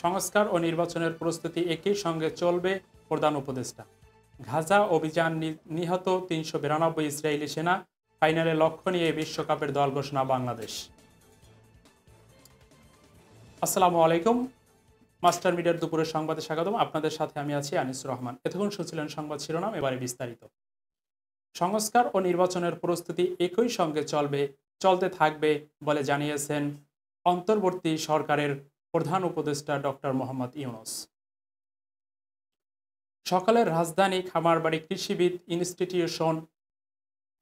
সংস্কার ও নির্বাচনের প্রস্তুতি একই সঙ্গে চলবে প্রধান উপদেষ্টা। গাজা অভিযান নিহত ৩৯২ ইসরায়েলি সেনা, ফাইনালে লক্ষ্য নিয়ে বিশ্বকাপের দল ঘোষণা বাংলাদেশ। আসসালামু আলাইকুম, মাস্টার মিডিয়ার দুপুরের সংবাদে স্বাগতম। আপনাদের সাথে আমি আছি আনিসুর রহমান। এতক্ষণ শুনছিলেন সংবাদ শিরোনাম, এবারে বিস্তারিত। সংস্কার ও নির্বাচনের প্রস্তুতি একই সঙ্গে চলতে থাকবে বলে জানিয়েছেন অন্তর্বর্তী সরকারের প্রধান উপদেষ্টা ডক্টর মোহাম্মদ ইউনূস। সকালে রাজধানী খামারবাড়ি কৃষিবিদ ইনস্টিটিউশন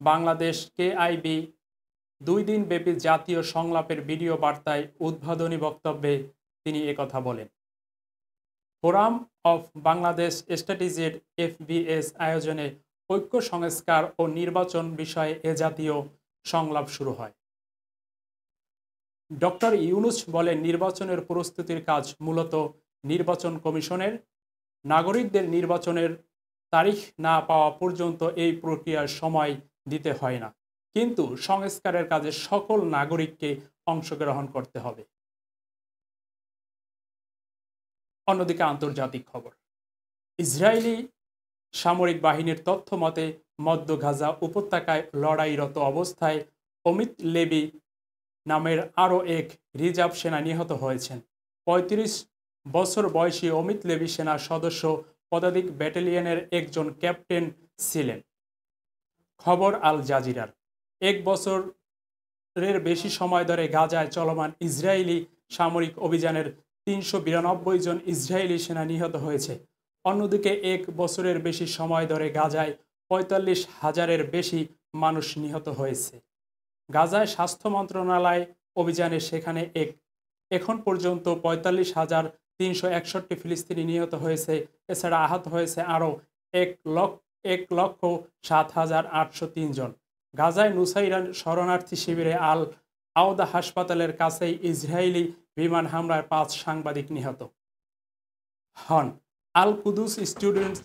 বাংলাদেশ কেআইবি 2 দিন ব্যাপী জাতীয় সংলাপের ভিডিও বার্তায় উদ্বোধনী বক্তব্যে তিনি একথা বলেন। ফোরাম অফ বাংলাদেশ স্ট্র্যাটেজির FBS আয়োজনে ঐক্য সংস্কার ও নির্বাচন বিষয়ে এ জাতীয় সংলাপ শুরু হয়। ডক্টর ইউনূস বলেন, নির্বাচনের প্রস্তুতির কাজ মূলত নির্বাচন কমিশনের। নাগরিকদের নির্বাচনের তারিখ না পাওয়া পর্যন্ত এই প্রক্রিয়ার সময় দিতে হয় না, কিন্তু সংস্কারের কাজে সকল নাগরিককে অংশগ্রহণ করতে হবে। অন্যদিকে আন্তর্জাতিক খবর। ইসরায়েলি সামরিক বাহিনীর তথ্য মতে মধ্য গাজা উপত্যকায় লড়াইরত অবস্থায় অমিত লেবি নামের আরও এক রিজার্ভ সেনা নিহত হয়েছেন। ৩৫ বছর বয়সী অমিত লেবি সেনা সদস্য পদাতিক ব্যাটালিয়নের একজন ক্যাপ্টেন ছিলেন। খবর আল জাজিরার। 1 বছরের বেশি সময় ধরে গাজায় চলমান ইসরায়েলি সামরিক অভিযানের ৩৯২ জন ইসরায়েলি সেনা নিহত হয়েছে। অন্যদিকে 1 বছরের বেশি সময় ধরে গাজায় ৪৫,০০০-এর বেশি মানুষ নিহত হয়েছে। গাজায় স্বাস্থ্য মন্ত্রণালয় অভিযানে সেখানে এখন পর্যন্ত ৪৫,৩৬১ ফিলিস্তিনি নিহত হয়েছে। এছাড়া আহত হয়েছে আরও ১,০৭,৮০৩ জন। গাজায় নুসাইরান শরণার্থী শিবিরে আল আওদা হাসপাতালের কাছেই ইসরায়েলি বিমান হামলায় 5 সাংবাদিক নিহত হন। আল কুদুস স্টুডেন্ট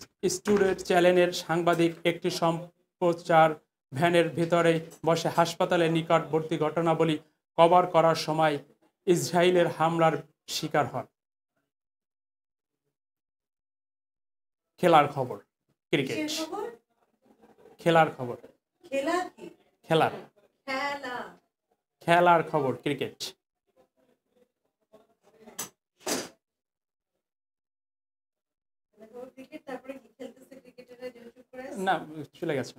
চ্যানেলের সাংবাদিক একটি সম্প্রচার ভ্যানের ভেতরে বসে হাসপাতালের নিকটবর্তী ঘটনাবলী কভার করার সময় ইসরায়েলের হামলার শিকার হন। খেলার খবর। ক্রিকেট খেলার খবর খেলার খবর ক্রিকেট। না, চলে গেছে।